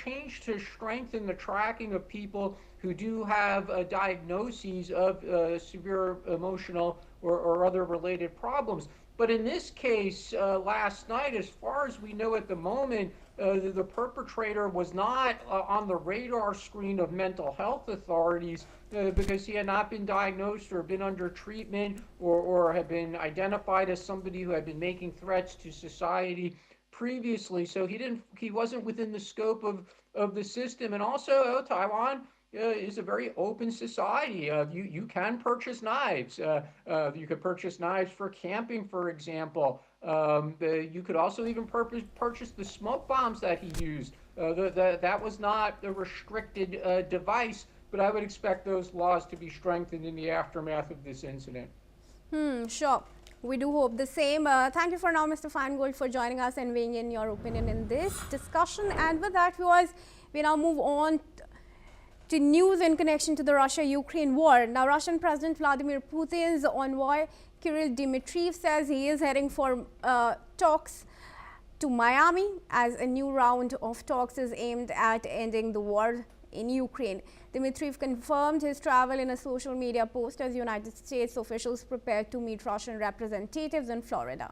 changed to strengthen the tracking of people who do have diagnoses of severe emotional or other related problems. But in this case, last night, as far as we know at the moment, the perpetrator was not on the radar screen of mental health authorities because he had not been diagnosed or been under treatment or had been identified as somebody who had been making threats to society previously. So he wasn't within the scope of the system. And also, Taiwan is a very open society. You can purchase knives. You could purchase knives for camping, for example. You could also even purchase the smoke bombs that he used. That was not a restricted device, but I would expect those laws to be strengthened in the aftermath of this incident. Sure. We do hope the same. Thank you for now, Mr. Feingold, for joining us and weighing in your opinion in this discussion. And with that, viewers, we now move on to news in connection to the Russia-Ukraine war. Now, Russian President Vladimir Putin's envoy Kirill Dmitriev says he is heading for talks to Miami as a new round of talks is aimed at ending the war in Ukraine. Dmitriev confirmed his travel in a social media post as United States officials prepared to meet Russian representatives in Florida.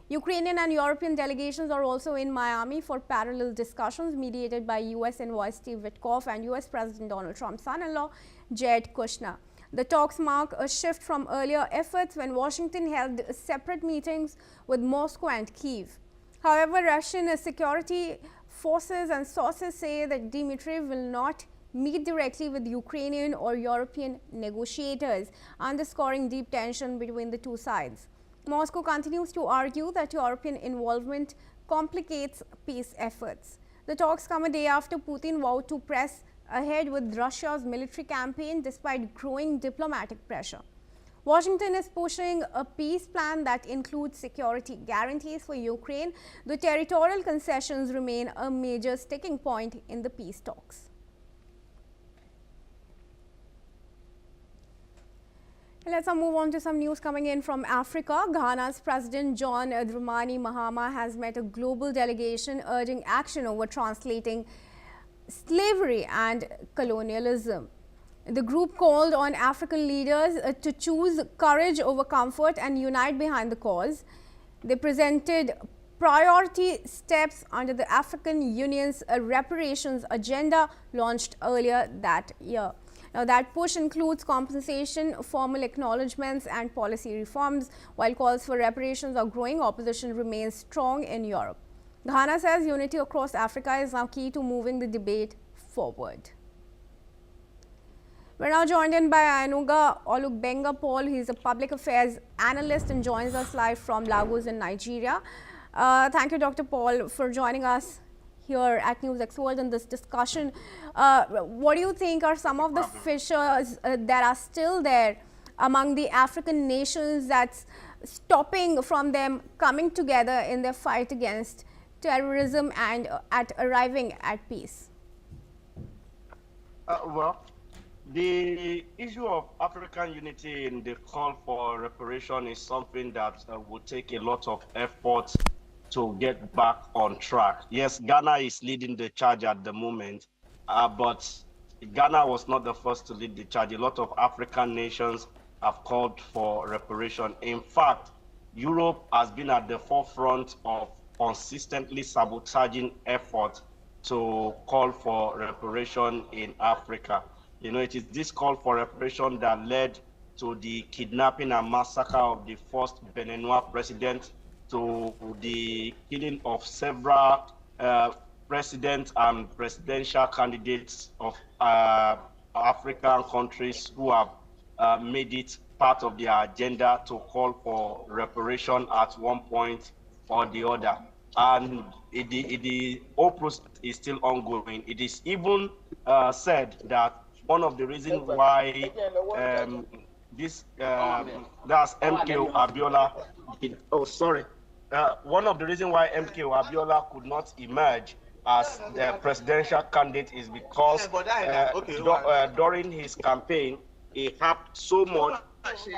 Ukrainian and European delegations are also in Miami for parallel discussions mediated by U.S. envoy Steve Witkoff and U.S. President Donald Trump's son-in-law, Jared Kushner. The talks mark a shift from earlier efforts when Washington held separate meetings with Moscow and Kyiv. However, Russian security forces and sources say that Dmitriev will not meet directly with Ukrainian or European negotiators, underscoring deep tension between the two sides. Moscow continues to argue that European involvement complicates peace efforts. The talks come a day after Putin vowed to press ahead with Russia's military campaign despite growing diplomatic pressure. Washington is pushing a peace plan that includes security guarantees for Ukraine. The territorial concessions remain a major sticking point in the peace talks. Let's now move on to some news coming in from Africa. Ghana's President John Dramani Mahama has met a global delegation urging action over translating slavery and colonialism. The group called on African leaders to choose courage over comfort and unite behind the cause. They presented priority steps under the African Union's reparations agenda launched earlier that year. Now, that push includes compensation, formal acknowledgements and policy reforms. While calls for reparations are growing, opposition remains strong in Europe. Ghana says unity across Africa is now key to moving the debate forward. We're now joined in by Anuga Olugbenga Paul. He's a public affairs analyst and joins us live from Lagos in Nigeria. Thank you, Dr. Paul, for joining us here at News X World in this discussion. What do you think are some of the fissures that are still there among the African nations that's stopping from them coming together in their fight against terrorism and at arriving at peace? Well, the issue of African unity in the call for reparation is something that would take a lot of effort to get back on track. Yes, Ghana is leading the charge at the moment, but Ghana was not the first to lead the charge. A lot of African nations have called for reparation. In fact, Europe has been at the forefront of consistently sabotaging efforts to call for reparation in Africa. You know, it is this call for reparation that led to the kidnapping and massacre of the first Beninois president, to the killing of several presidents and presidential candidates of African countries who have made it part of their agenda to call for reparation at one point or the other. And the whole process is still ongoing. It is even said that one of the reasons why that's MKO Abiola, one of the reasons why MKO Abiola could not emerge as the presidential candidate is because during his campaign, he harped so much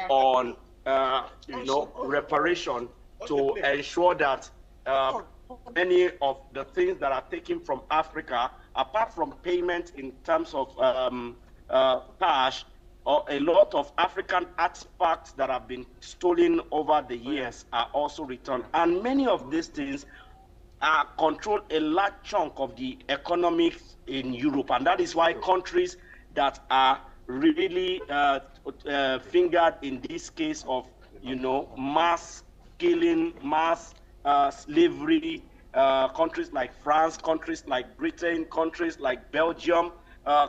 on reparation to ensure that many of the things that are taken from Africa apart from payment in terms of cash, or a lot of African artifacts that have been stolen over the years are also returned. And many of these things control a large chunk of the economics in Europe. And that is why countries that are really fingered in this case of, mass killing, mass slavery, countries like France, countries like Britain, countries like Belgium,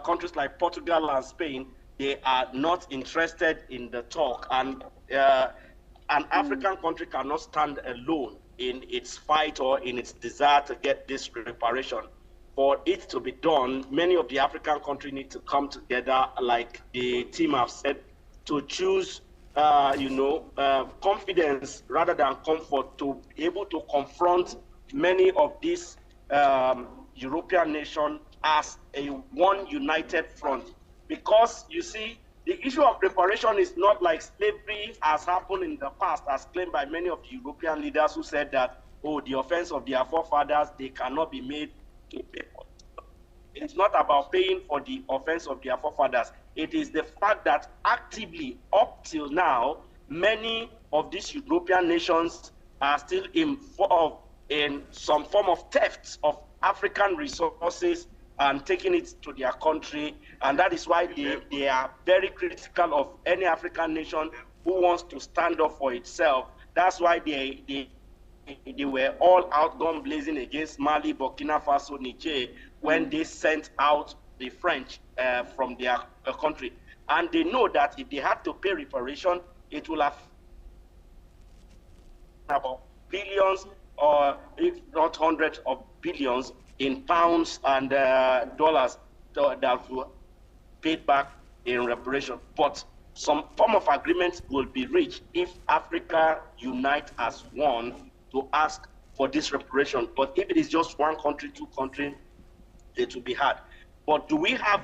countries like Portugal and Spain, they are not interested in the talk. And an African country cannot stand alone in its fight or in its desire to get this reparation. For it to be done, many of the African countries need to come together, like the team have said, to choose confidence rather than comfort, to be able to confront many of these European nations as a one united front. Because you see, the issue of reparation is not like slavery has happened in the past, as claimed by many of the European leaders who said that, oh, the offense of their forefathers, they cannot be made to pay for. It's not about paying for the offense of their forefathers. It is the fact that actively, up till now, many of these European nations are still involved in some form of theft of African resources and taking it to their country. And that is why they are very critical of any African nation who wants to stand up for itself. That's why they were all out gun blazing against Mali, Burkina Faso, Niger, when they sent out the French from their country. And they know that if they had to pay reparation, it will have about billions, or if not hundreds of billions in pounds and dollars that will be paid back in reparation. But some form of agreement will be reached if Africa unite as one to ask for this reparation. But if it is just one country, two countries, it will be hard. But do we have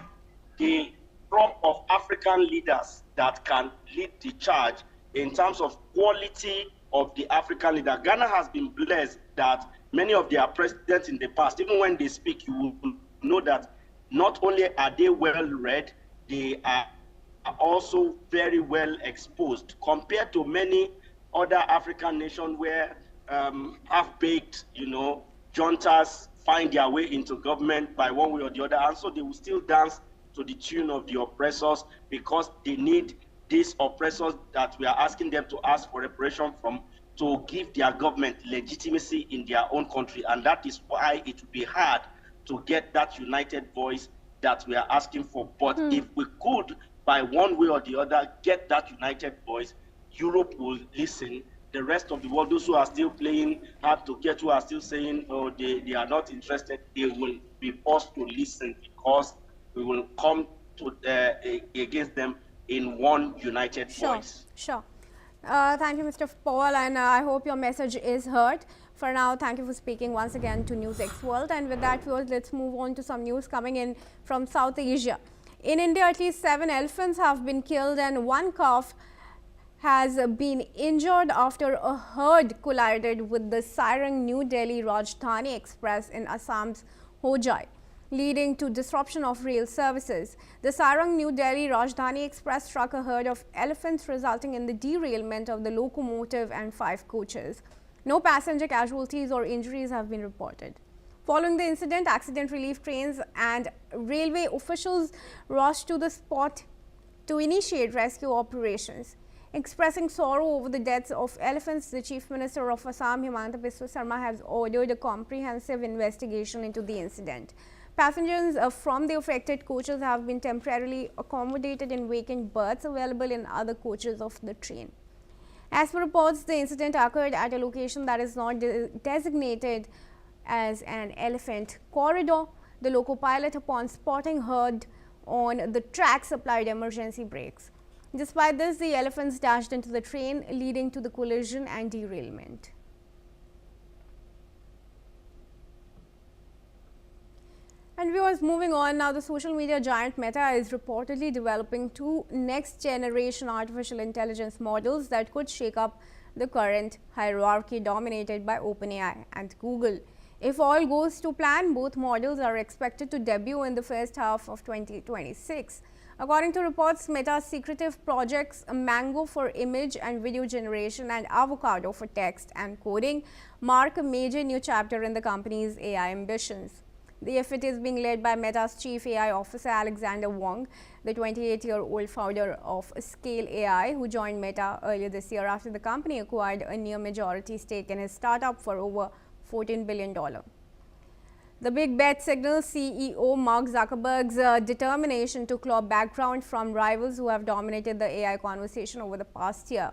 the crop of African leaders that can lead the charge in terms of quality of the African leader? Ghana has been blessed that many of their presidents in the past, even when they speak, you will know that not only are they well read, they are also very well exposed compared to many other African nations where half-baked, juntas find their way into government by one way or the other, and so they will still dance to the tune of the oppressors because they need these oppressors that we are asking them to ask for reparation from to give their government legitimacy in their own country. And that is why it will be hard to get that united voice that we are asking for. But if we could, by one way or the other, get that united voice, Europe will listen. The rest of the world, those who are still playing hard to get, who are still saying, oh, they are not interested, they will be forced to listen because we will come to against them in one united voice. Sure. Thank you, Mr. Paul, and I hope your message is heard. For now, thank you for speaking once again to NewsX World. And with that, let's move on to some news coming in from South Asia. In India, at least 7 elephants have been killed and 1 calf has been injured after a herd collided with the Sarang New Delhi Rajdhani Express in Assam's Hojai, leading to disruption of rail services. The Sarang New Delhi Rajdhani Express struck a herd of elephants, resulting in the derailment of the locomotive and 5 coaches. No passenger casualties or injuries have been reported. Following the incident, accident relief trains and railway officials rushed to the spot to initiate rescue operations. Expressing sorrow over the deaths of elephants, the Chief Minister of Assam, Himanta Biswa Sarma, has ordered a comprehensive investigation into the incident. Passengers from the affected coaches have been temporarily accommodated in vacant berths available in other coaches of the train. As per reports, the incident occurred at a location that is not designated as an elephant corridor. The loco pilot, upon spotting herd on the track, supplied emergency brakes. Despite this, the elephants dashed into the train, leading to the collision and derailment. And viewers, moving on now, the social media giant Meta is reportedly developing 2 next-generation artificial intelligence models that could shake up the current hierarchy dominated by OpenAI and Google. If all goes to plan, both models are expected to debut in the first half of 2026. According to reports, Meta's secretive projects Mango for image and video generation and Avocado for text and coding mark a major new chapter in the company's AI ambitions. The effort is being led by Meta's chief AI officer Alexander Wang, the 28-year-old founder of Scale AI, who joined Meta earlier this year after the company acquired a near majority stake in his startup for over $14 billion. The big bet signals CEO Mark Zuckerberg's determination to claw background from rivals who have dominated the AI conversation over the past year.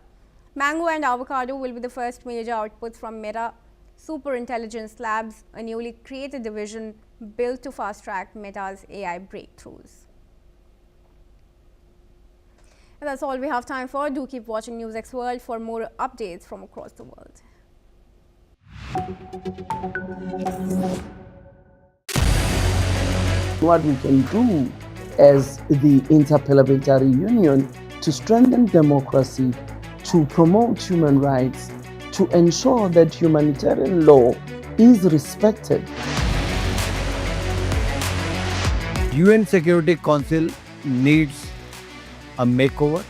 Mango and Avocado will be the first major outputs from Meta Superintelligence Labs, a newly created division built to fast-track Meta's AI breakthroughs. And that's all we have time for. Do keep watching NewsX World for more updates from across the world. What we can do as the Interparliamentary Union to strengthen democracy, to promote human rights, to ensure that humanitarian law is respected. UN Security Council needs a makeover,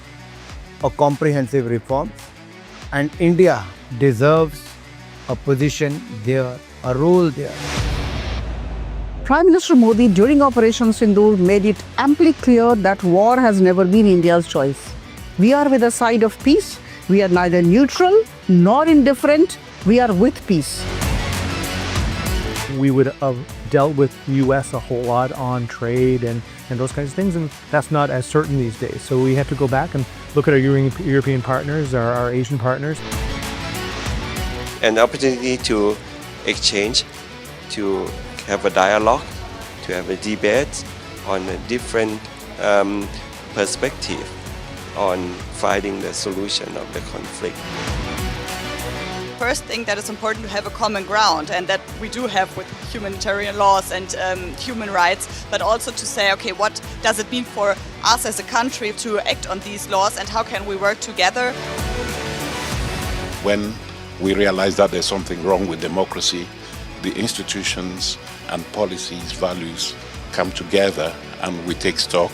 a comprehensive reform, and India deserves a position there, a role there. Prime Minister Modi during Operation Sindoor made it amply clear that war has never been India's choice. We are with the side of peace. We are neither neutral nor indifferent. We are with peace. We would have dealt with US a whole lot on trade and those kinds of things, and that's not as certain these days. So we have to go back and look at our European partners, our Asian partners. An opportunity to exchange, to have a dialogue, to have a debate on a different perspective on finding the solution of the conflict. First thing that is important to have a common ground, and that we do have with humanitarian laws and human rights, but also to say, okay, what does it mean for us as a country to act on these laws and how can we work together? When we realize that there's something wrong with democracy, the institutions and policies, values come together and we take stock,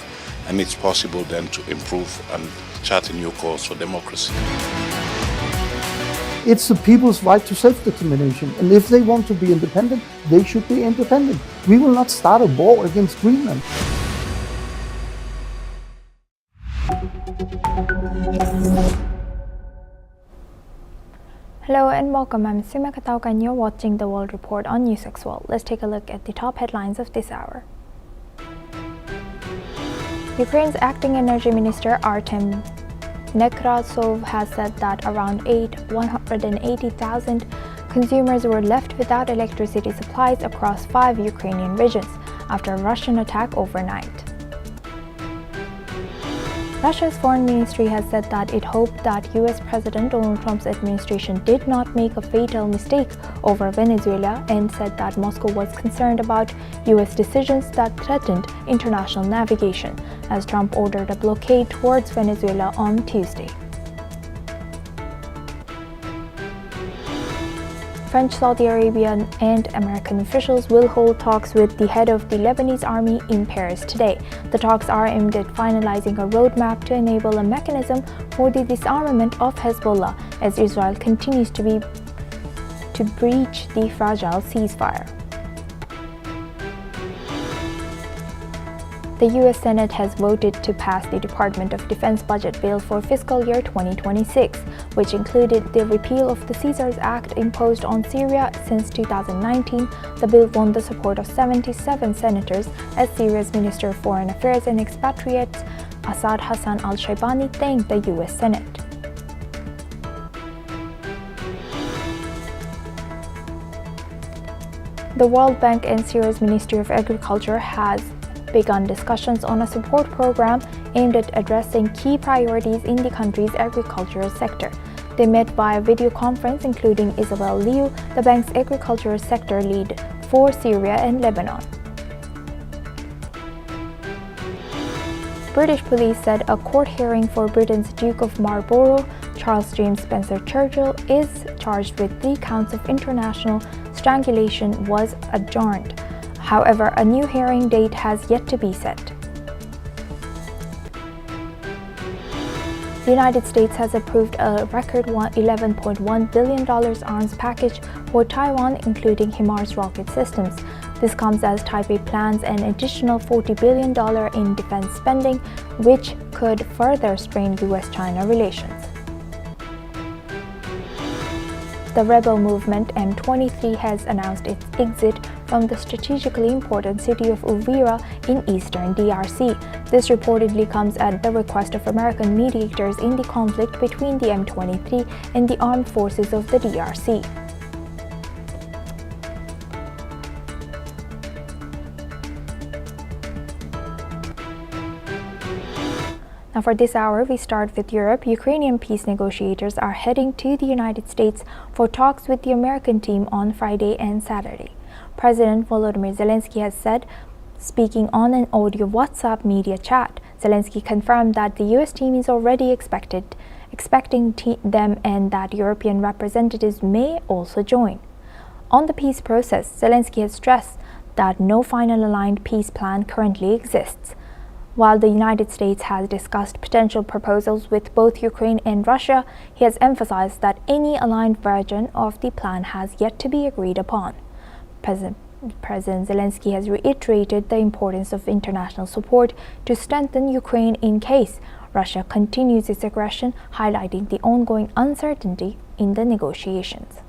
and it's possible then to improve and chart a new course for democracy. It's the people's right to self-determination, and if they want to be independent, they should be independent. We will not start a war against Greenland. Hello and welcome. I'm Sima Katauka and you're watching the World Report on NewsX World. Let's take a look at the top headlines of this hour. Ukraine's acting energy minister Artem Nekrasov has said that around 180,000 consumers were left without electricity supplies across 5 Ukrainian regions after a Russian attack overnight. Russia's foreign ministry has said that it hoped that US President Donald Trump's administration did not make a fatal mistake over Venezuela, and said that Moscow was concerned about US decisions that threatened international navigation, as Trump ordered a blockade towards Venezuela on Tuesday. French, Saudi Arabian and American officials will hold talks with the head of the Lebanese army in Paris today. The talks are aimed at finalizing a roadmap to enable a mechanism for the disarmament of Hezbollah as Israel continues to breach the fragile ceasefire. The U.S. Senate has voted to pass the Department of Defense budget bill for fiscal year 2026, which included the repeal of the Caesars Act imposed on Syria since 2019. The bill won the support of 77 senators as Syria's Minister of Foreign Affairs and Expatriates Assad Hassan al-Shaibani thanked the U.S. Senate. The World Bank and Syria's Ministry of Agriculture has begun discussions on a support program aimed at addressing key priorities in the country's agricultural sector. They met via video conference, including Isabel Liu, the bank's agricultural sector lead for Syria and Lebanon. British police said a court hearing for Britain's Duke of Marlborough, Charles James Spencer Churchill, is charged with 3 counts of international strangulation was adjourned. However, a new hearing date has yet to be set. The United States has approved a record $11.1 billion arms package for Taiwan, including HIMARS rocket systems. This comes as Taipei plans an additional $40 billion in defense spending, which could further strain US-China relations. The rebel movement M23 has announced its exit from the strategically important city of Uvira in eastern DRC. This reportedly comes at the request of American mediators in the conflict between the M23 and the armed forces of the DRC. Now for this hour, we start with Europe. Ukrainian peace negotiators are heading to the United States for talks with the American team on Friday and Saturday. President Volodymyr Zelenskyy has said, speaking on an audio WhatsApp media chat, Zelenskyy confirmed that the US team is already expecting them and that European representatives may also join. On the peace process, Zelenskyy has stressed that no final aligned peace plan currently exists. While the United States has discussed potential proposals with both Ukraine and Russia, he has emphasized that any aligned version of the plan has yet to be agreed upon. President Zelenskyy has reiterated the importance of international support to strengthen Ukraine in case Russia continues its aggression, highlighting the ongoing uncertainty in the negotiations.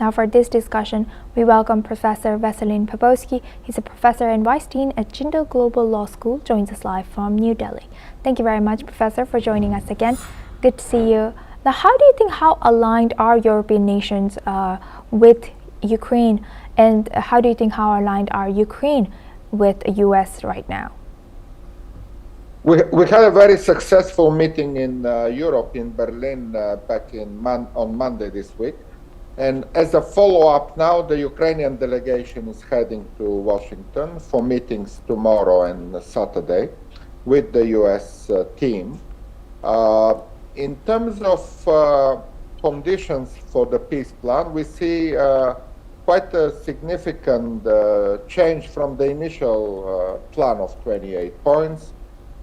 Now for this discussion, we welcome Professor Vasilin Popovsky. He's a professor and vice dean at Jindal Global Law School, joins us live from New Delhi. Thank you very much, Professor, for joining us again. Good to see you. Now, how do you think how aligned are European nations with Ukraine, and how do you think how aligned are Ukraine with the US right now? We had a very successful meeting in Europe, in Berlin, back on Monday this week. And as a follow-up now, the Ukrainian delegation is heading to Washington for meetings tomorrow and Saturday with the US team. In terms of conditions for the peace plan, we see quite a significant change from the initial plan of 28 points.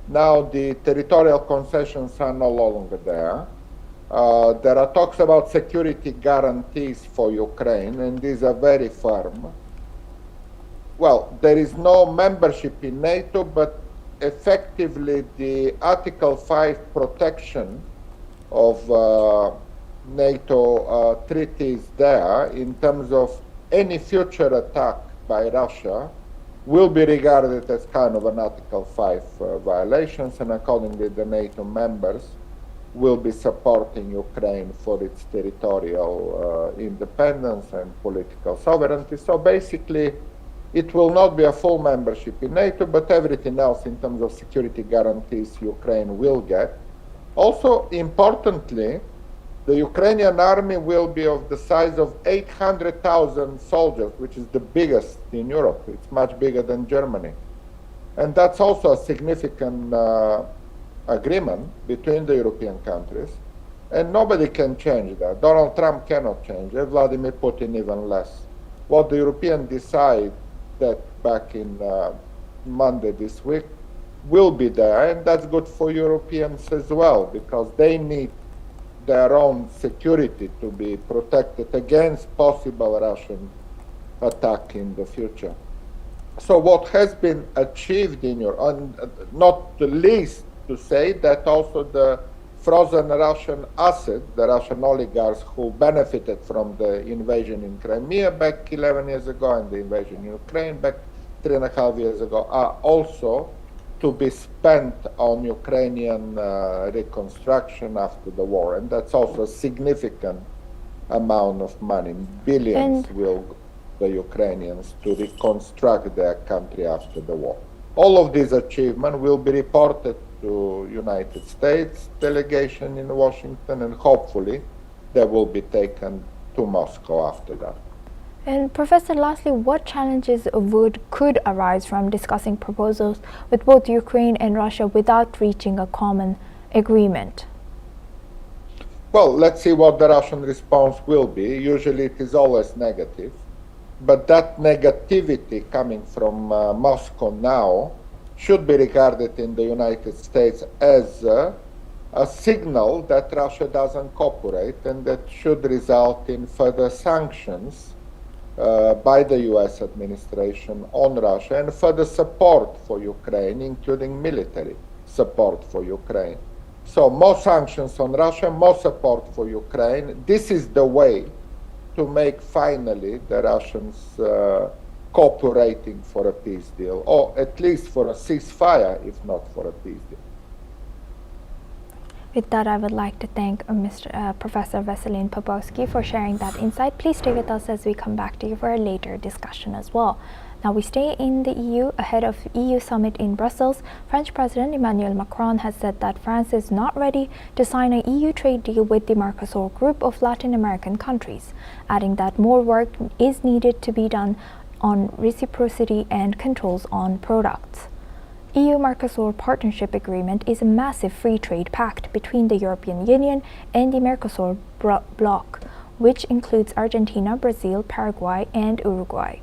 Now the territorial concessions are no longer there. There are talks about security guarantees for Ukraine, and these are very firm. Well, there is no membership in NATO, but effectively the Article 5 protection of NATO treaties there in terms of any future attack by Russia will be regarded as kind of an Article 5 violations, and accordingly the NATO members will be supporting Ukraine for its territorial independence and political sovereignty. So basically, it will not be a full membership in NATO, but everything else in terms of security guarantees Ukraine will get. Also, importantly, the Ukrainian army will be of the size of 800,000 soldiers, which is the biggest in Europe. It's much bigger than Germany. And that's also a significant agreement between the European countries, and nobody can change that. Donald Trump cannot change it, Vladimir Putin even less. What the Europeans decide that back in Monday this week will be there, and that's good for Europeans as well, because they need their own security to be protected against possible Russian attack in the future. So what has been achieved in Europe, and not the least to say that also the frozen Russian assets, the Russian oligarchs who benefited from the invasion in Crimea back 11 years ago and the invasion in Ukraine back 3.5 years ago, are also to be spent on Ukrainian reconstruction after the war. And that's also a significant amount of money. Billions will go to the Ukrainians to reconstruct their country after the war. All of these achievements will be reported to United States delegation in Washington, and hopefully they will be taken to Moscow after that. And Professor, lastly, what challenges could arise from discussing proposals with both Ukraine and Russia without reaching a common agreement? Well, let's see what the Russian response will be. Usually it is always negative. But that negativity coming from Moscow now should be regarded in the United States as a signal that Russia doesn't cooperate, and that should result in further sanctions by the US administration on Russia and further support for Ukraine, including military support for Ukraine. So more sanctions on Russia, more support for Ukraine. This is the way to make finally the Russians cooperating for a peace deal, or at least for a ceasefire, if not for a peace deal. With that, I would like to thank Professor Veselin Popovsky for sharing that insight. Please stay with us as we come back to you for a later discussion as well. Now we stay in the EU. Ahead of EU summit in Brussels, French President Emmanuel Macron has said that France is not ready to sign an EU trade deal with the Mercosur group of Latin American countries, adding that more work is needed to be done on reciprocity and controls on products. EU-Mercosur Partnership Agreement is a massive free trade pact between the European Union and the Mercosur bloc, which includes Argentina, Brazil, Paraguay, and Uruguay.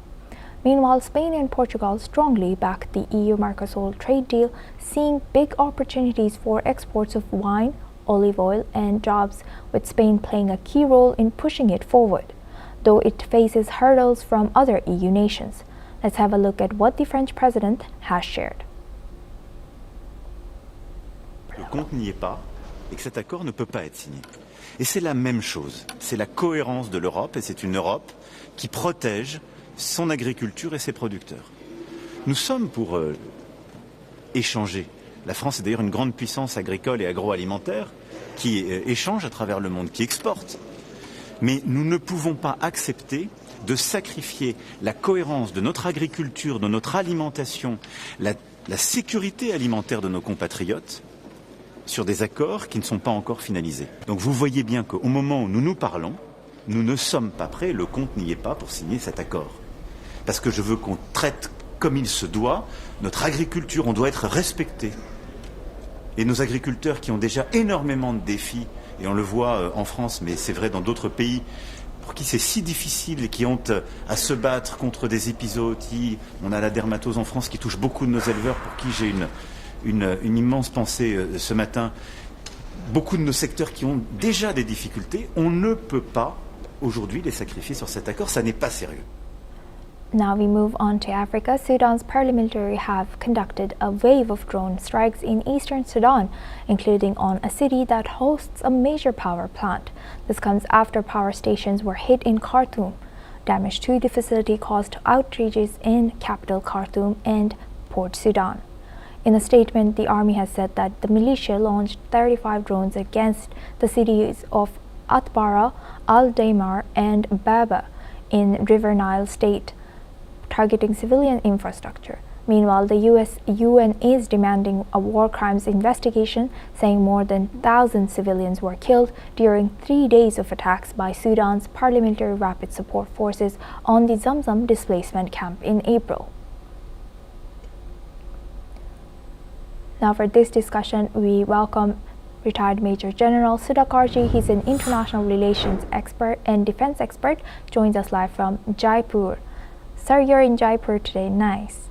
Meanwhile, Spain and Portugal strongly back the EU-Mercosur trade deal, seeing big opportunities for exports of wine, olive oil, and jobs, with Spain playing a key role in pushing it forward, though it faces hurdles from other EU nations. Let's have a look at what the French president has shared. Le compte n'y est pas et que cet accord ne peut pas être signé. Et c'est la même chose, c'est la cohérence de l'Europe, et c'est une Europe qui protège son agriculture et ses producteurs. Nous sommes pour échanger. La France est d'ailleurs une grande puissance agricole et agroalimentaire qui échange à travers le monde, qui exporte. Mais nous ne pouvons pas accepter de sacrifier la cohérence de notre agriculture, de notre alimentation, la sécurité alimentaire de nos compatriotes sur des accords qui ne sont pas encore finalisés. Donc vous voyez bien qu'au moment où nous nous parlons, nous ne sommes pas prêts, le compte n'y est pas pour signer cet accord. Parce que je veux qu'on traite comme il se doit notre agriculture, on doit être respecté. Et nos agriculteurs qui ont déjà énormément de défis, et on le voit en France, mais c'est vrai dans d'autres pays, pour qui c'est si difficile et qui ont à se battre contre des épizooties. On a la dermatose en France qui touche beaucoup de nos éleveurs, pour qui j'ai une immense pensée ce matin. Beaucoup de nos secteurs qui ont déjà des difficultés, on ne peut pas aujourd'hui les sacrifier sur cet accord, ça n'est pas sérieux. Now we move on to Africa. Sudan's parliamentary have conducted a wave of drone strikes in eastern Sudan, including on a city that hosts a major power plant. This comes after power stations were hit in Khartoum. Damage to the facility caused outrages in capital Khartoum and Port Sudan. In a statement, the army has said that the militia launched 35 drones against the cities of Atbara, Al-Daimar, and Baba in River Nile state, targeting civilian infrastructure. Meanwhile, the UN is demanding a war crimes investigation, saying more than 1,000 civilians were killed during 3 days of attacks by Sudan's Parliamentary Rapid Support Forces on the Zamzam displacement camp in April. Now for this discussion, we welcome retired Major General Sudhakarji. He's an international relations expert and defense expert, joins us live from Jaipur. Sir, you're in Jaipur today. Nice.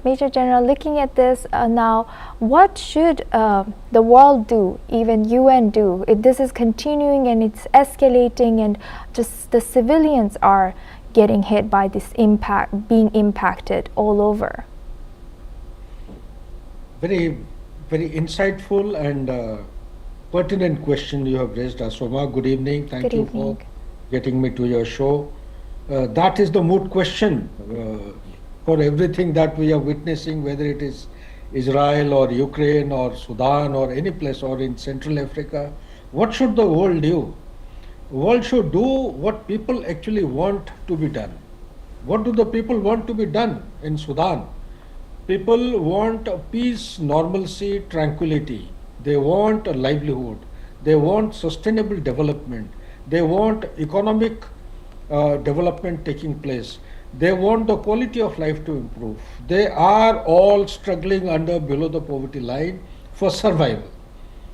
Major General, looking at this now, what should the world do, even UN do? This is continuing and it's escalating, and just the civilians are getting hit by this impact, being impacted all over. Very, very insightful and pertinent question you have raised, Asoma. Good evening. Thank you for getting me to your show. That is the moot question for everything that we are witnessing, whether it is Israel or Ukraine or Sudan or any place, or in Central Africa. What should the world do? The world should do what people actually want to be done. What do the people want to be done in Sudan? People want peace, normalcy, tranquility. They want a livelihood. They want sustainable development. They want economic development taking place. They want the quality of life to improve. They are all struggling below the poverty line for survival.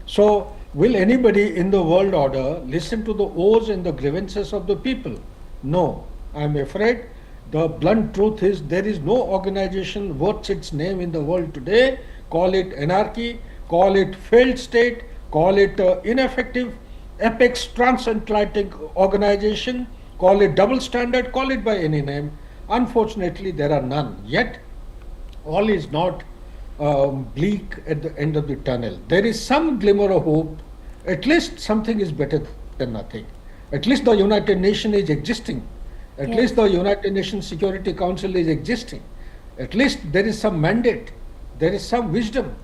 So Will anybody in the world order listen to the woes and the grievances of the people? No. I'm afraid the blunt truth is there is no organization worth its name in the world today. Call it anarchy, call it failed state, call it ineffective, apex transatlantic organization, call it double standard, call it by any name. Unfortunately, there are none. Yet, all is not bleak at the end of the tunnel. There is some glimmer of hope. At least something is better than nothing. At least the United Nations is existing. At least the United Nations Security Council is existing. At least there is some mandate. There is some wisdom.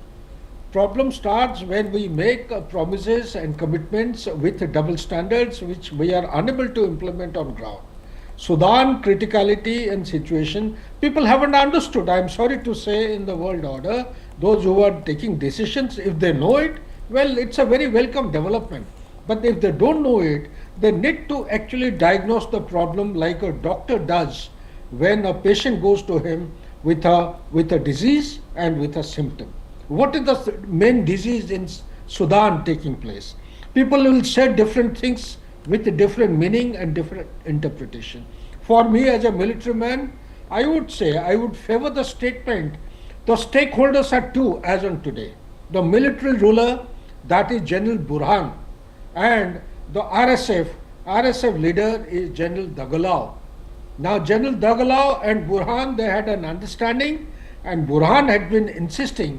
Problem starts when we make promises and commitments with double standards which we are unable to implement on ground. Sudan criticality and situation, people haven't understood. I am sorry to say, in the world order, those who are taking decisions, if they know it, well, it's a very welcome development. But if they don't know it, they need to actually diagnose the problem like a doctor does when a patient goes to him with a disease and with a symptom. What is the main disease in Sudan taking place? People will say different things with different meaning and different interpretation. For me as a military man, I would say I would favor the statement. The stakeholders are two as on today. The military ruler, that is General Burhan, and the RSF leader is General Dagalau. Now General Dagalau and Burhan, they had an understanding, and Burhan had been insisting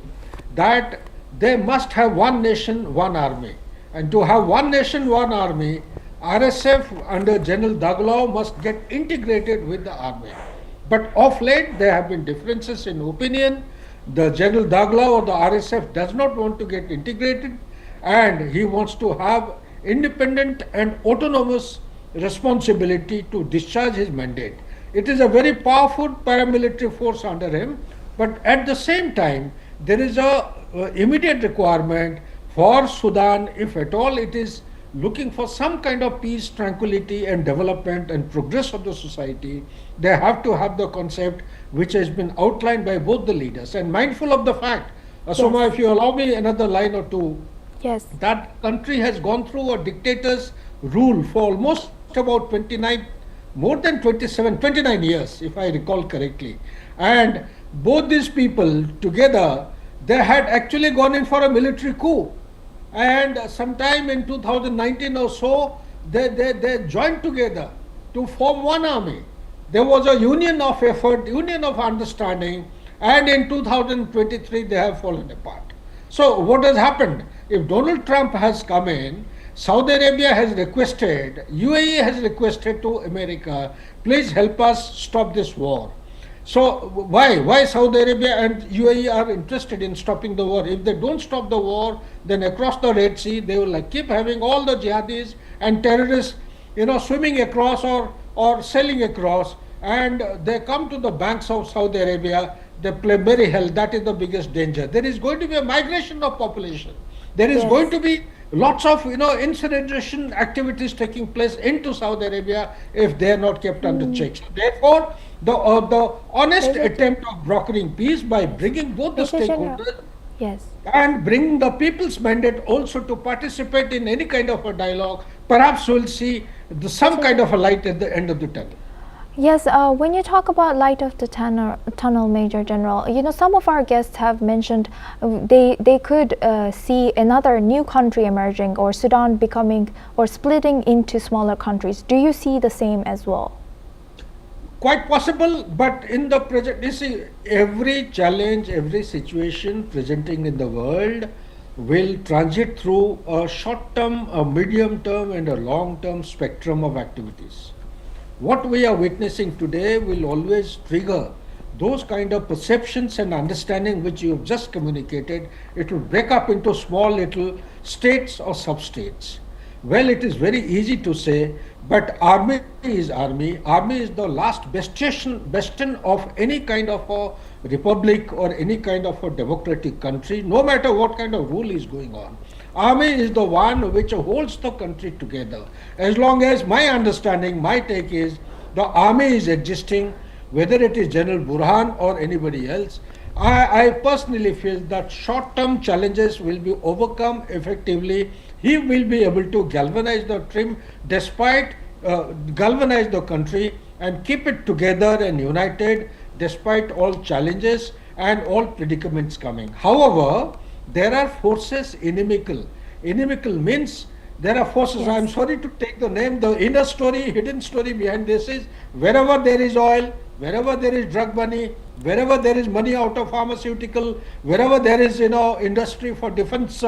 that they must have one nation, one army. And to have one nation, one army, RSF under General Dagalau must get integrated with the army. But of late there have been differences in opinion. The General Dagalau or the RSF does not want to get integrated, and he wants to have independent and autonomous responsibility to discharge his mandate. It is a very powerful paramilitary force under him, but at the same time there is a immediate requirement for Sudan, if at all it is looking for some kind of peace, tranquility and development and progress of the society. They have to have the concept which has been outlined by both the leaders, and mindful of the fact, Asoma, if you allow me another line or two, that country has gone through a dictator's rule for almost about 29 years, if I recall correctly. And both these people together, they had actually gone in for a military coup. And sometime in 2019 or so, they joined together to form one army. There was a union of effort, union of understanding, and in 2023 they have fallen apart. So what has happened? If Donald Trump has come in, Saudi Arabia has requested, UAE has requested to America, please help us stop this war. So why Saudi Arabia and UAE are interested in stopping the war? If they don't stop the war, then across the Red Sea they will keep having all the jihadis and terrorists, swimming across or sailing across, and they come to the banks of Saudi Arabia. They play merry hell. That is the biggest danger. There is going to be a migration of population. There is going to be lots of incineration activities taking place into Saudi Arabia if they are not kept under check. So therefore, the honest attempt of brokering peace by bringing both the stakeholders and bringing the people's mandate also to participate in any kind of a dialogue, perhaps we'll see some kind of a light at the end of the tunnel. Yes, when you talk about light of the tunnel, Major General, some of our guests have mentioned they could see another new country emerging, or Sudan becoming or splitting into smaller countries. Do you see the same as well? Quite possible, but in the present, you see, every challenge, every situation presenting in the world will transit through a short-term, a medium-term and a long-term spectrum of activities. What we are witnessing today will always trigger those kind of perceptions and understanding which you have just communicated. It will break up into small little states or sub-states. Well, it is very easy to say, but army is army. Army is the last bastion of any kind of a republic or any kind of a democratic country, no matter what kind of rule is going on. Army is the one which holds the country together. As long as my understanding, my take is, the army is existing, whether it is General Burhan or anybody else, I personally feel that short-term challenges will be overcome effectively he will be able to galvanize the galvanize the country and keep it together and united despite all challenges and all predicaments coming. However, there are forces inimical. Inimical means there are forces, Yes. I am sorry to take the name, the inner story, hidden story behind this is wherever there is oil, wherever there is drug money, wherever there is money out of pharmaceutical, wherever there is industry for defense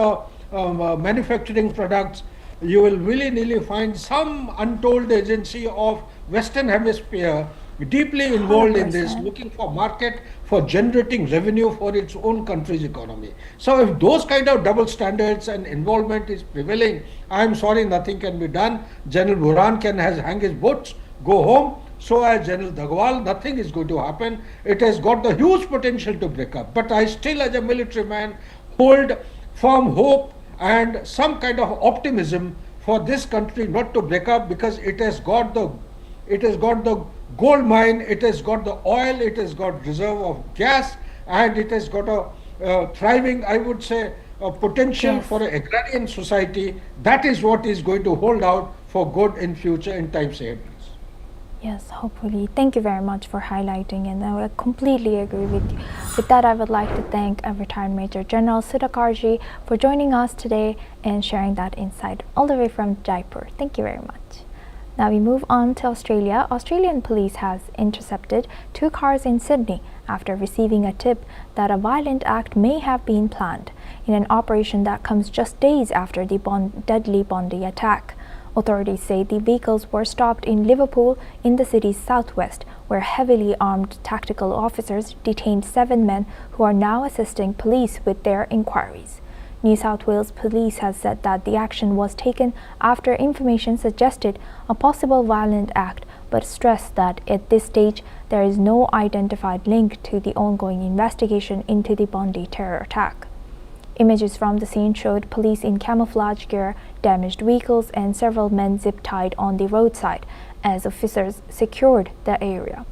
manufacturing products, you will willy-nilly find some untold agency of Western Hemisphere deeply involved in this, 100%. looking for market for generating revenue for its own country's economy. So if those kind of double standards and involvement is prevailing, I am sorry, nothing can be done. General Burhan can hang his boots, go home. So as General Dagwal, nothing is going to happen. It has got the huge potential to break up. But I still, as a military man, hold firm hope and some kind of optimism for this country not to break up, because it has got the gold mine, it has got the oil, it has got reserve of gas, and it has got a thriving, I would say, a potential Yes. for an agrarian society. That is what is going to hold out for good in future, in times ahead. Yes, hopefully. Thank you very much for highlighting, and I would completely agree with you. With that, I would like to thank retired Major General Sudhakarji for joining us today and sharing that insight all the way from Jaipur. Thank you very much. Now we move on to Australia. Australian police has intercepted 2 cars in Sydney after receiving a tip that a violent act may have been planned in an operation that comes just days after the deadly Bondi attack. Authorities say the vehicles were stopped in Liverpool in the city's southwest, where heavily armed tactical officers detained 7 men who are now assisting police with their inquiries. New South Wales Police has said that the action was taken after information suggested a possible violent act, but stressed that at this stage there is no identified link to the ongoing investigation into the Bondi terror attack. Images from the scene showed police in camouflage gear, damaged vehicles, and several men zip-tied on the roadside as officers secured the area.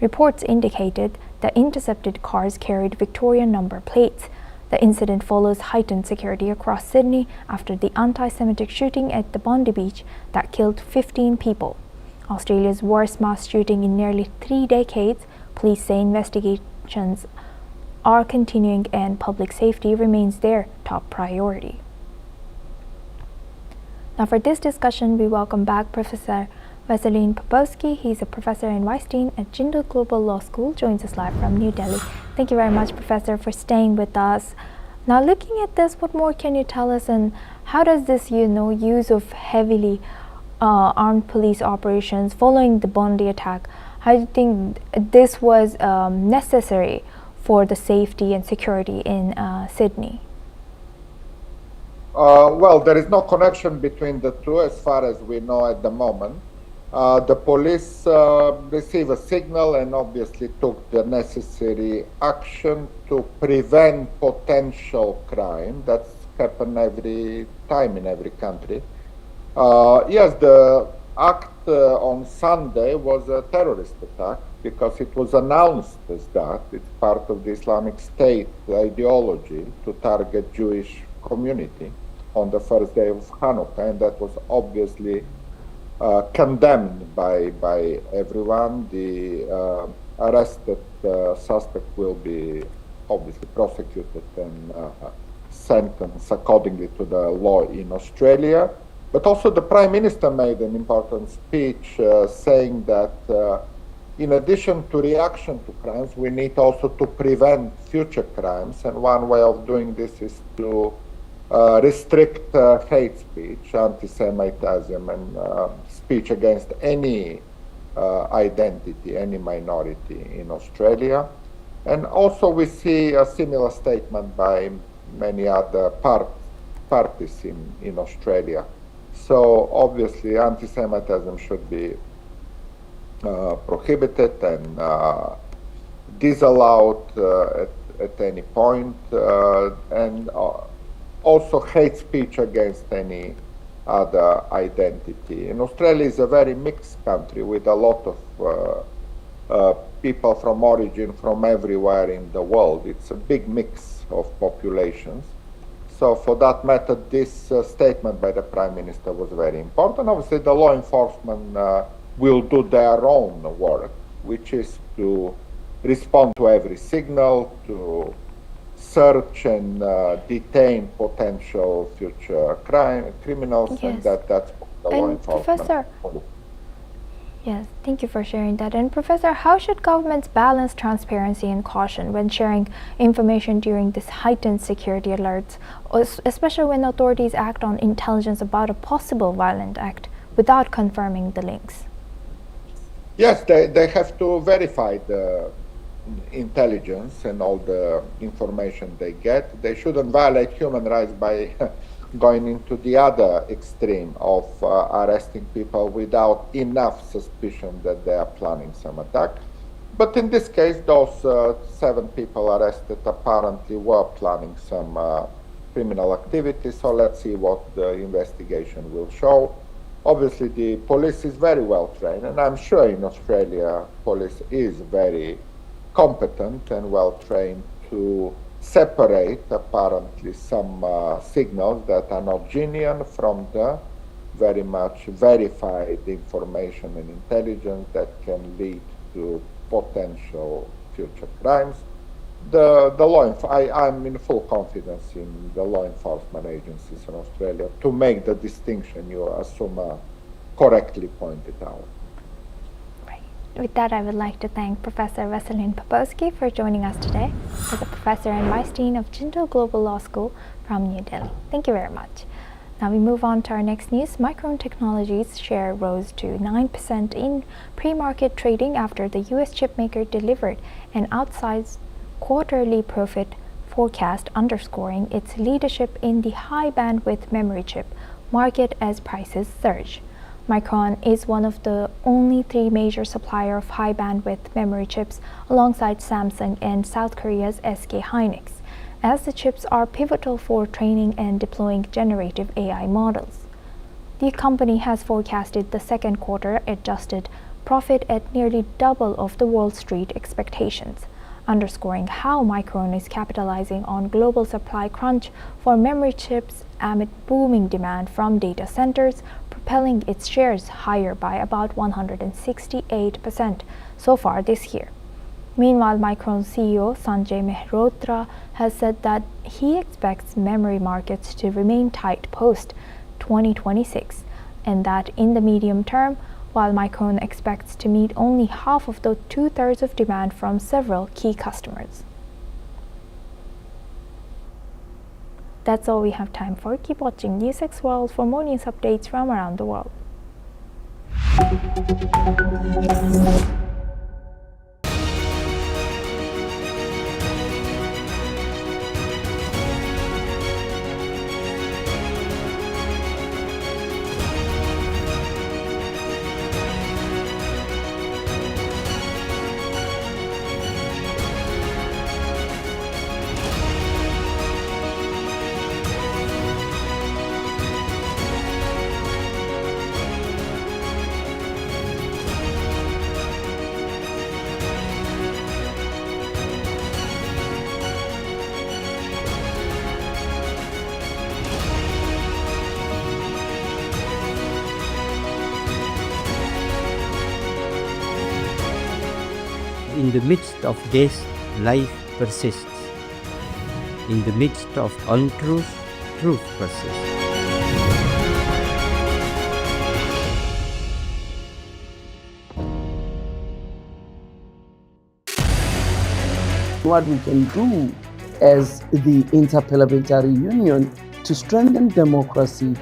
Reports indicated the intercepted cars carried Victorian number plates. The incident follows heightened security across Sydney after the anti-Semitic shooting at the Bondi Beach that killed 15 people. Australia's worst mass shooting in nearly 3 decades, police say investigations are continuing and public safety remains their top priority. Now for this discussion, we welcome back Professor Vasilin Popovsky. He's a professor and vice dean at Jindal Global Law School, joins us live from New Delhi. Thank you very much, Professor, for staying with us. Now looking at this, what more can you tell us, and how does this use of heavily armed police operations following the Bondi attack, how do you think this was necessary for the safety and security in Sydney? Well, there is no connection between the two as far as we know at the moment. The police received a signal and obviously took the necessary action to prevent potential crime. That's happened every time in every country. Yes, the act on Sunday was a terrorist attack because it was announced as that. It's part of the Islamic State ideology to target Jewish community on the first day of Hanukkah, and that was obviously condemned by everyone. The arrested suspect will be obviously prosecuted and sentenced accordingly to the law in Australia. But also the Prime Minister made an important speech saying that in addition to reaction to crimes, we need also to prevent future crimes. And one way of doing this is to restrict hate speech, anti-Semitism, and speech against any identity, any minority in Australia. And also we see a similar statement by many other parties in Australia. So obviously anti-Semitism should be prohibited and disallowed at any point, and also hate speech against any other identity. And Australia is a very mixed country with a lot of people from origin from everywhere in the world. It's a big mix of populations. So for that matter, this statement by the Prime Minister was very important. Obviously, the law enforcement will do their own work, which is to respond to every signal, to search and detain potential future criminals, Yes. and that's the law And enforcement. Professor, yes, thank you for sharing that. And Professor, how should governments balance transparency and caution when sharing information during this heightened security alerts, especially when authorities act on intelligence about a possible violent act without confirming the links? Yes, they have to verify the intelligence and all the information they get. They shouldn't violate human rights by going into the other extreme of arresting people without enough suspicion that they are planning some attack. But in this case, those 7 people arrested apparently were planning some criminal activity, so let's see what the investigation will show. Obviously, the police is very well trained, and I'm sure in Australia, police is very competent and well trained to separate apparently some signals that are not genuine from the very much verified information and intelligence that can lead to potential future crimes. I'm in full confidence in the law enforcement agencies in Australia to make the distinction you assume correctly pointed out. With that, I would like to thank Professor Veselin Popovsky for joining us today as a professor and vice dean of Jindal Global Law School from New Delhi. Thank you very much. Now we move on to our next news. Micron Technology's share rose to 9% in pre-market trading after the US chipmaker delivered an outsized quarterly profit forecast, underscoring its leadership in the high bandwidth memory chip market as prices surge. Micron is one of the only 3 major suppliers of high-bandwidth memory chips alongside Samsung and South Korea's SK Hynix, as the chips are pivotal for training and deploying generative AI models. The company has forecasted the second quarter adjusted profit at nearly double of the Wall Street expectations, underscoring how Micron is capitalizing on global supply crunch for memory chips amid booming demand from data centers, propelling its shares higher by about 168% so far this year. Meanwhile, Micron CEO Sanjay Mehrotra has said that he expects memory markets to remain tight post-2026, and that in the medium term, while Micron expects to meet only half of the 2/3 of demand from several key customers. That's all we have time for. Keep watching NewsX World for more news updates from around the world. In the midst of this, life persists. In the midst of untruth, truth persists. What we can do as the Interparliamentary Union to strengthen democracy,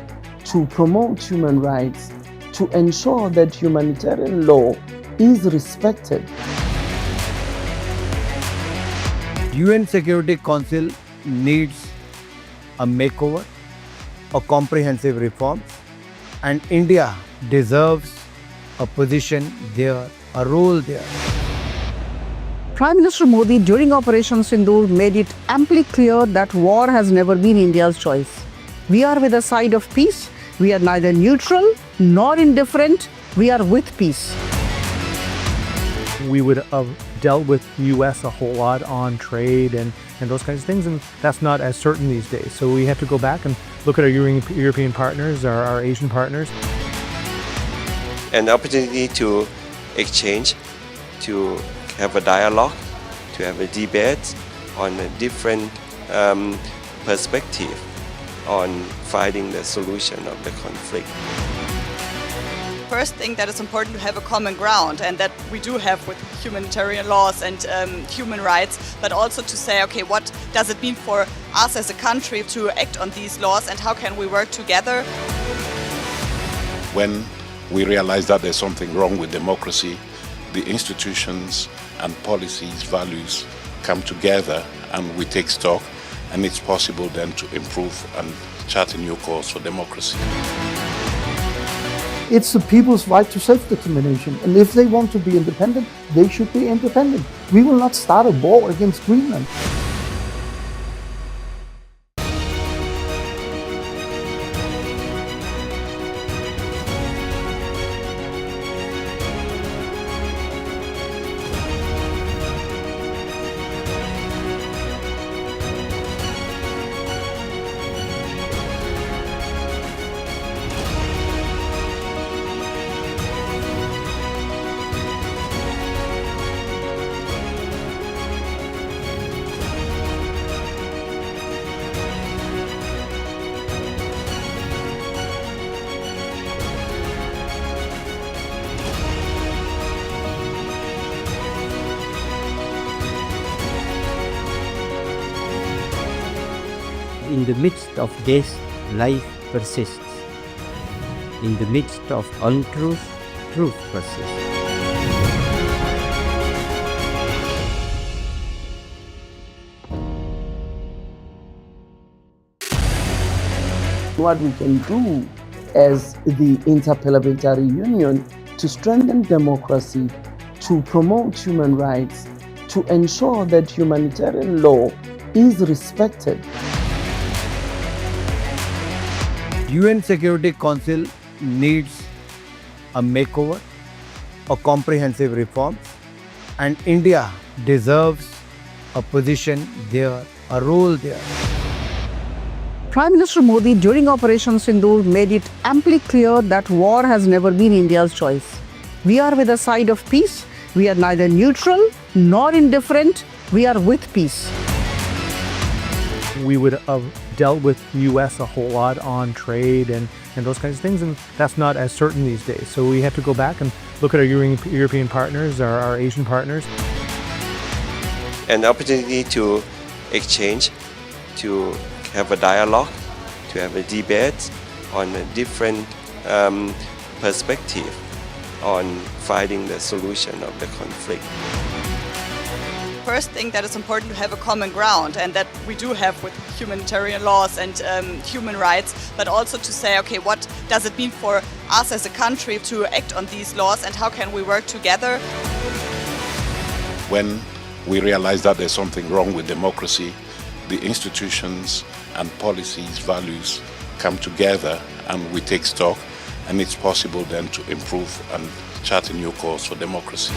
to promote human rights, to ensure that humanitarian law is respected. UN Security Council needs a makeover, a comprehensive reform, and India deserves a position there, a role there. Prime Minister Modi during Operation Sindoor made it amply clear that war has never been India's choice. We are with the side of peace. We are neither neutral nor indifferent. We are with peace. we would have dealt with US a whole lot on trade and those kinds of things, and that's not as certain these days. So we have to go back and look at our European partners, our Asian partners. An opportunity to exchange, to have a dialogue, to have a debate on a different perspective on finding the solution of the conflict. First thing that is important to have a common ground, and that we do have with humanitarian laws and human rights, but also to say, okay, what does it mean for us as a country to act on these laws and how can we work together? When we realize that there's something wrong with democracy, the institutions and policies, values come together and we take stock, and it's possible then to improve and chart a new course for democracy. It's the people's right to self-determination, and if they want to be independent, they should be independent. We will not start a war against Greenland. In the midst of this, life persists. In the midst of untruth, truth persists. What we can do as the Interparliamentary Union to strengthen democracy, to promote human rights, to ensure that humanitarian law is respected. UN Security Council needs a makeover, a comprehensive reform, and India deserves a position there, a role there. Prime Minister Modi during Operation Sindoor made it amply clear that war has never been India's choice. We are with the side of peace. We are neither neutral nor indifferent. We are with peace. We would have dealt with US a whole lot on trade and those kinds of things, and that's not as certain these days. So we have to go back and look at our European partners, our Asian partners. An opportunity to exchange, to have a dialogue, to have a debate on a different perspective on finding the solution of the conflict. First thing that is important to have a common ground, and that we do have with humanitarian laws and human rights, but also to say, okay, what does it mean for us as a country to act on these laws and how can we work together? When we realize that there's something wrong with democracy, the institutions and policies, values come together and we take stock, and it's possible then to improve and chart a new course for democracy.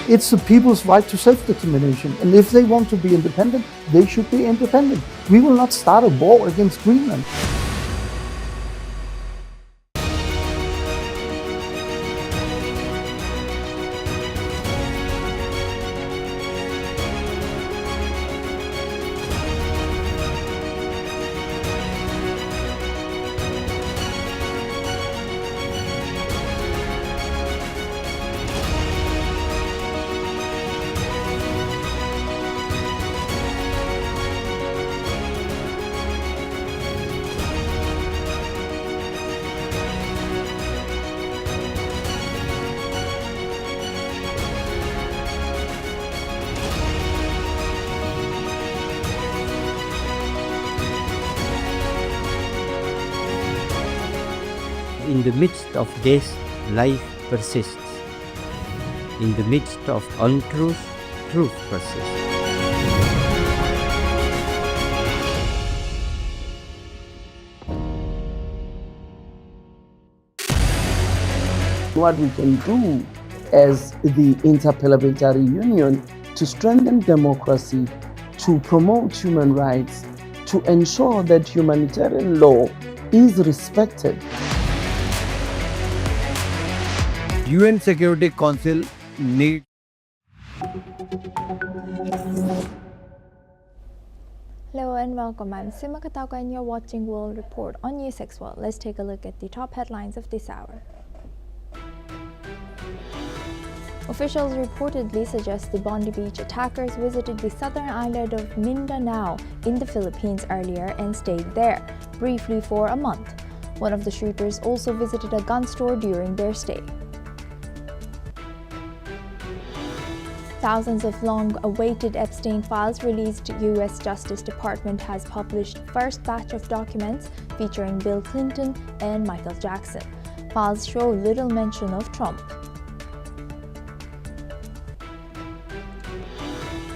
It's the people's right to self-determination, and if they want to be independent, they should be independent. We will not start a war against Greenland. In the midst of this, life persists. In the midst of untruth, truth persists. What we can do as the Interparliamentary Union to strengthen democracy, to promote human rights, to ensure that humanitarian law is respected. UN Security Council needs Hello and welcome. I'm Sima Katauka and you're watching World Report on News X World. Let's take a look at the top headlines of this hour. Officials reportedly suggest the Bondi Beach attackers visited the southern island of Mindanao in the Philippines earlier and stayed there, briefly for a month. One of the shooters also visited a gun store during their stay. Thousands of long-awaited Epstein files released. U.S. Justice Department has published first batch of documents featuring Bill Clinton and Michael Jackson. Files show little mention of Trump.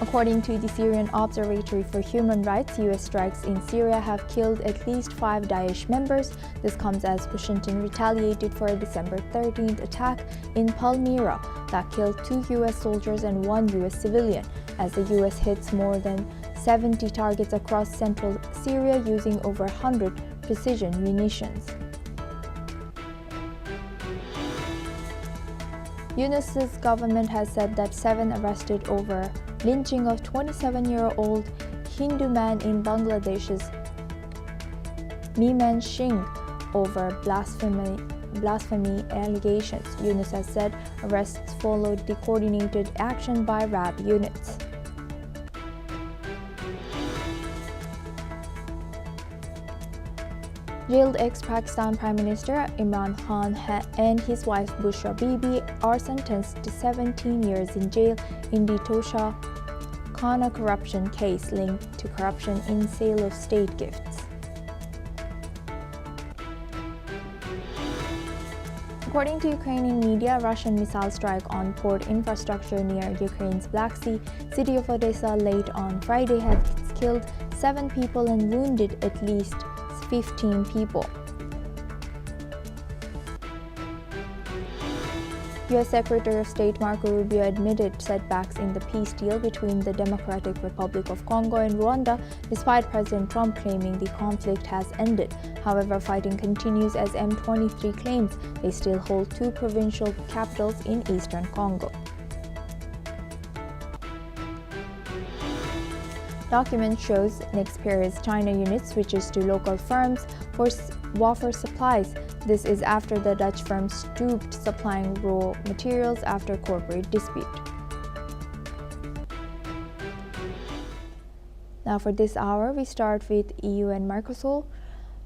According to the Syrian Observatory for Human Rights, U.S. strikes in Syria have killed at least 5 Daesh members. This comes as Washington retaliated for a December 13th attack in Palmyra that killed 2 U.S. soldiers and 1 U.S. civilian, as the U.S. hits more than 70 targets across central Syria using over 100 precision munitions. Yunus's government has said that 7 arrested over lynching of 27-year-old Hindu man in Bangladesh's Meeman Singh over blasphemy allegations. Yunus has said arrests followed the coordinated action by RAB units. Jailed ex-Pakistan Prime Minister Imran Khan and his wife Bushra Bibi are sentenced to 17 years in jail in the Tosha Khana corruption case linked to corruption in sale of state gifts. According to Ukrainian media, Russian missile strike on port infrastructure near Ukraine's Black Sea city of Odessa late on Friday has killed 7 people and wounded at least 15 people. U.S. Secretary of State Marco Rubio admitted setbacks in the peace deal between the Democratic Republic of Congo and Rwanda, despite President Trump claiming the conflict has ended. However, fighting continues as M23 claims they still hold 2 provincial capitals in eastern Congo. Document shows next period's China unit switches to local firms for wafer supplies. This is after the Dutch firm stopped supplying raw materials after corporate dispute. Now for this hour, we start with EU and Mercosur.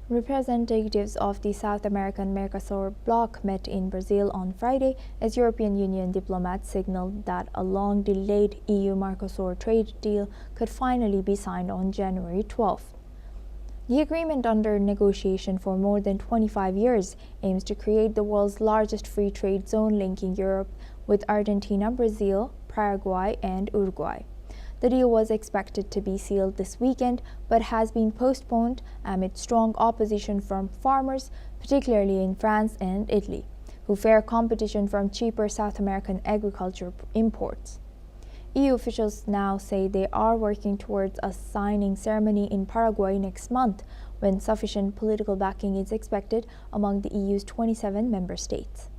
Representatives of the South American Mercosur bloc met in Brazil on Friday as European Union diplomats signaled that a long-delayed EU-Mercosur trade deal could finally be signed on January 12th. The agreement, under negotiation for more than 25 years, aims to create the world's largest free trade zone linking Europe with Argentina, Brazil, Paraguay, and Uruguay. The deal was expected to be sealed this weekend, but has been postponed amid strong opposition from farmers, particularly in France and Italy, who fear competition from cheaper South American agriculture imports. EU officials now say they are working towards a signing ceremony in Paraguay next month, when sufficient political backing is expected among the EU's 27 member states.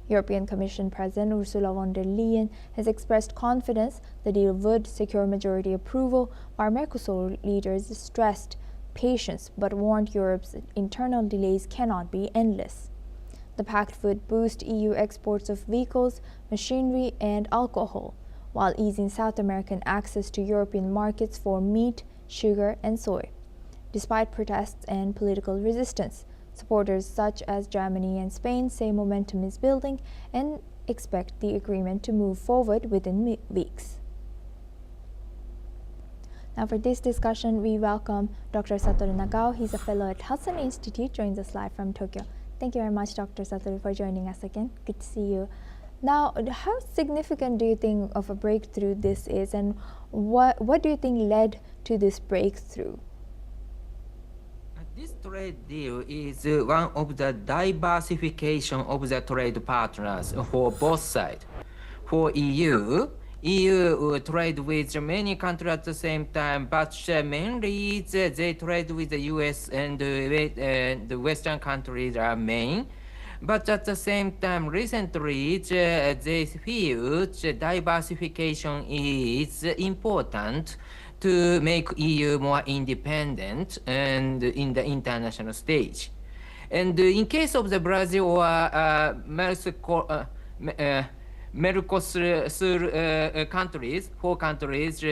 European Commission President Ursula von der Leyen has expressed confidence the deal would secure majority approval, while Mercosur leaders stressed patience but warned Europe's internal delays cannot be endless. The pact would boost EU exports of vehicles, machinery, and alcohol, while easing South American access to European markets for meat, sugar, and soy. Despite protests and political resistance, supporters such as Germany and Spain say momentum is building and expect the agreement to move forward within weeks. Now for this discussion, we welcome Dr. Satoru Nagao. He's a fellow at Hudson Institute, joins us live from Tokyo. Thank you very much, Dr. Satoru, for joining us again. Good to see you. Now, how significant do you think of a breakthrough this is, and what do you think led to this breakthrough? This trade deal is one of the diversification of the trade partners for both sides. for EU trade with many countries at the same time, but mainly they trade with the US and the Western countries are main. But at the same time, recently, they feel diversification is important to make EU more independent and in the international stage. And in case of the Brazil or Mercosur countries, 4 countries,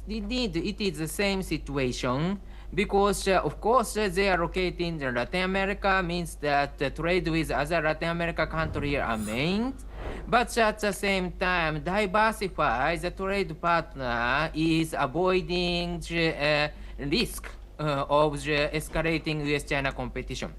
indeed it is the same situation because of course they are located in Latin America, means that trade with other Latin America countries are main, but at the same time diversify the trade partner is avoiding the risk of the escalating US-China competition.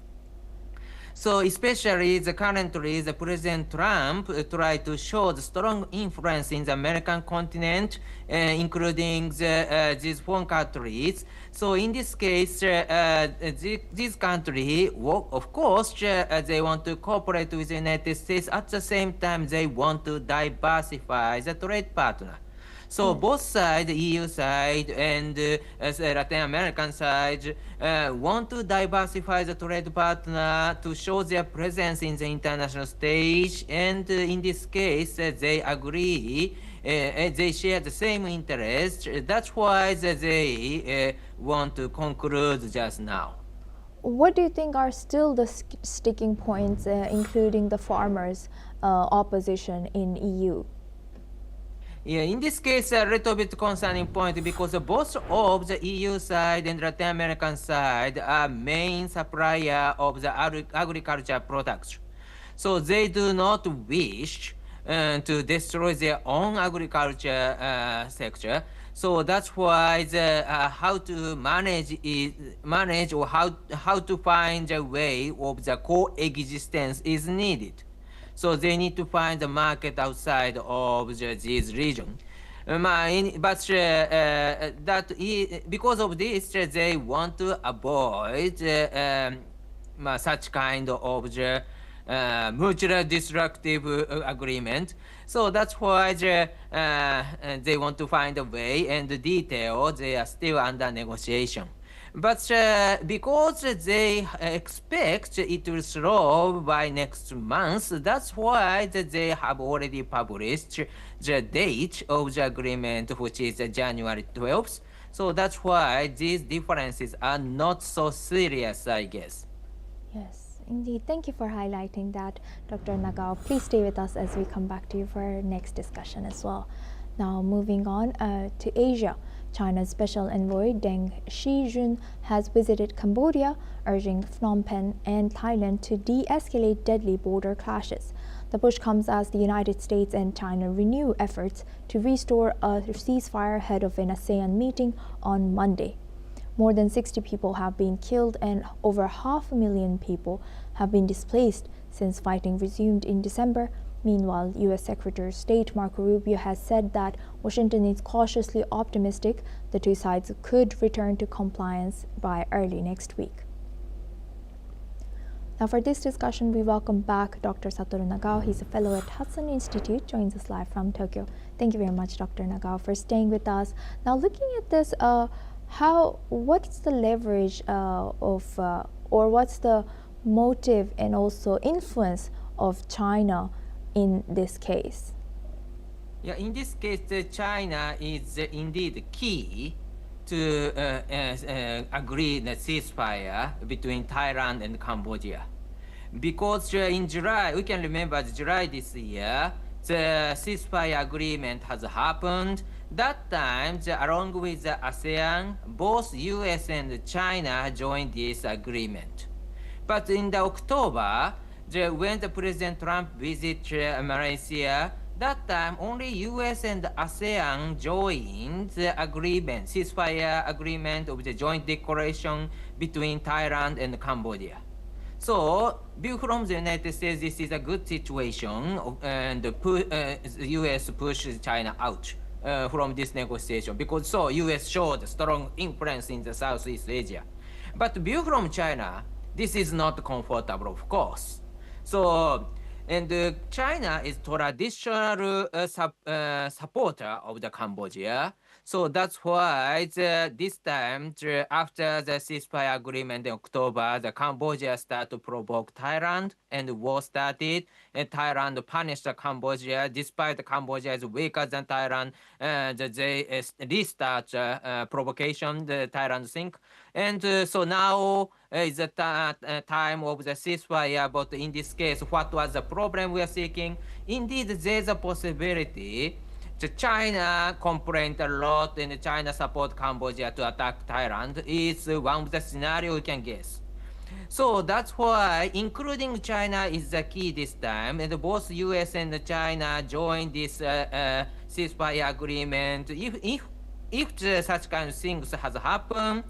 So especially currently the President Trump tried to show the strong influence in the American continent, including these 4 countries. So in this case, this country, of course, they want to cooperate with the United States. At the same time, they want to diversify the trade partner. So both sides, EU side and Latin American side, want to diversify the trade partner to show their presence in the international stage. And in this case, they agree, they share the same interest. That's why they want to conclude just now. What do you think are still the sticking points, including the farmers' opposition in EU? Yeah, in this case, a little bit concerning point because both of the EU side and Latin American side are main supplier of the agriculture products. So they do not wish to destroy their own agriculture sector. So that's why how to manage or how to find a way of the coexistence is needed. So they need to find the market outside of this region. Because of this, they want to avoid such kind of mutually destructive agreement. So that's why they want to find a way, and the details they are still under negotiation. But because they expect it will slow by next month, that's why they have already published the date of the agreement, which is January 12th. So that's why these differences are not so serious, I guess. Yes, indeed. Thank you for highlighting that, Dr. Nagao. Please stay with us as we come back to you for our next discussion as well. Now, moving on to Asia. China's Special Envoy Deng Xijun has visited Cambodia, urging Phnom Penh and Thailand to de-escalate deadly border clashes. The push comes as the United States and China renew efforts to restore a ceasefire ahead of an ASEAN meeting on Monday. More than 60 people have been killed and over 500,000 people have been displaced since fighting resumed in December. Meanwhile, U.S. Secretary of State Marco Rubio has said that Washington is cautiously optimistic the two sides could return to compliance by early next week. Now for this discussion, we welcome back Dr. Satoru Nagao. He's a fellow at Hudson Institute, joins us live from Tokyo. Thank you very much, Dr. Nagao, for staying with us. Now looking at this, what's the leverage or what's the motive and also influence of China in this case? Yeah, in this case, China is indeed key to agree the ceasefire between Thailand and Cambodia. Because in July, we can remember July this year, the ceasefire agreement has happened. That time, along with the ASEAN, both US and China joined this agreement. But in the October, when the President Trump visited Malaysia, that time only US and ASEAN joined the agreement, ceasefire agreement of the joint declaration between Thailand and Cambodia. So, viewed from the United States, this is a good situation, and the US pushed China out from this negotiation because so US showed strong influence in the Southeast Asia. But viewed from China, this is not comfortable, of course. So And China is traditional supporter of the Cambodia. So that's why this time, after the ceasefire agreement in October, the Cambodia started to provoke Thailand, and war started. And Thailand punished Cambodia, despite Cambodia is weaker than Thailand. They restart provocation. The Thailand think, and so now is the time of the ceasefire. But in this case, what was the problem we are seeking? Indeed, there's a possibility. China complained a lot, and China support Cambodia to attack Thailand. Is one of the scenario we can guess. So that's why including China is the key this time, and both US and China joined this ceasefire agreement. If such kind of things has happened,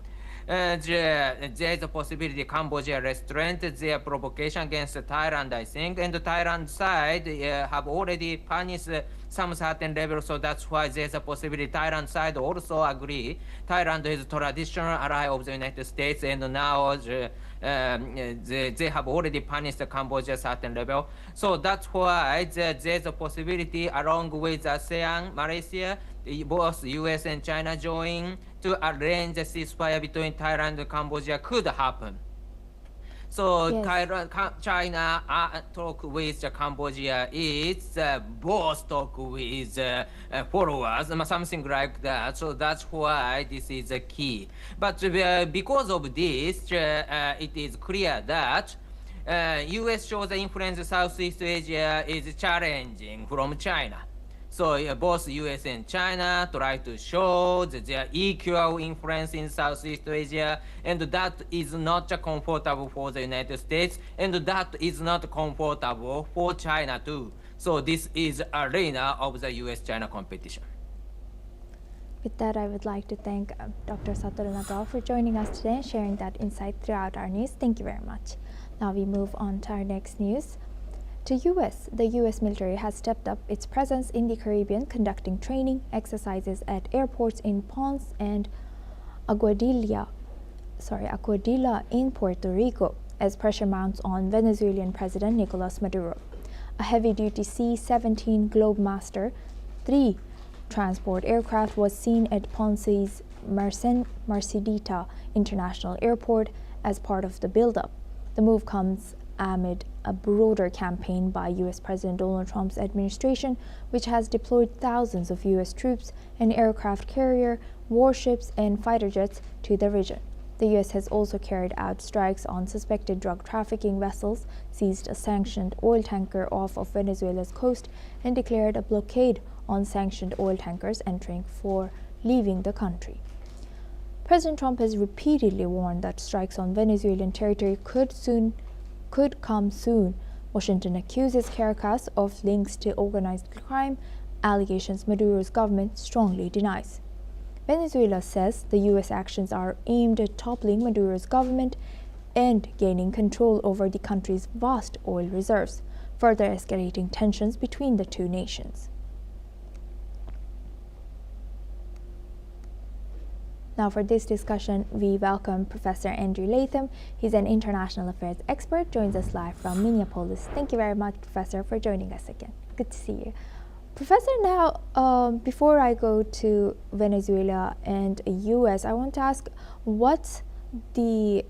there is a possibility Cambodia restrained their provocation against Thailand, I think, and the Thailand side have already punished some certain level, so that's why there's a possibility Thailand side also agree. Thailand is a traditional ally of the United States, and now they have already punished Cambodia certain level. So that's why there's a possibility along with ASEAN, Malaysia, both US and China join to arrange a ceasefire between Thailand and Cambodia could happen. So yes. China talk with Cambodia is both talk with followers, something like that. So that's why this is a key. But because of this, it is clear that US shows the influence in Southeast Asia is challenging from China. So both US and China try to show their equal influence in Southeast Asia, and that is not comfortable for the United States, and that is not comfortable for China too. So this is arena of the US-China competition. With that, I would like to thank Dr. Satoru Nagao for joining us today and sharing that insight throughout our news. Thank you very much. Now we move on to our next news. The U.S. military has stepped up its presence in the Caribbean, conducting training exercises at airports in Ponce and Aguadilla in Puerto Rico as pressure mounts on Venezuelan President Nicolas Maduro. A heavy-duty C-17 Globemaster III transport aircraft was seen at Ponce's Mercedita International Airport as part of the buildup. The move comes amid a broader campaign by U.S. President Donald Trump's administration, which has deployed thousands of U.S. troops and aircraft carrier, warships, and fighter jets to the region. The U.S. has also carried out strikes on suspected drug trafficking vessels, seized a sanctioned oil tanker off of Venezuela's coast, and declared a blockade on sanctioned oil tankers entering for leaving the country. President Trump has repeatedly warned that strikes on Venezuelan territory could come soon. Washington accuses Caracas of links to organized crime, allegations Maduro's government strongly denies. Venezuela says the U.S. actions are aimed at toppling Maduro's government and gaining control over the country's vast oil reserves, further escalating tensions between the two nations. Now for this discussion, we welcome Professor Andrew Latham. He's an international affairs expert, joins us live from Minneapolis. Thank you very much, Professor, for joining us again. Good to see you. Professor, now, before I go to Venezuela and US, I want to ask what's the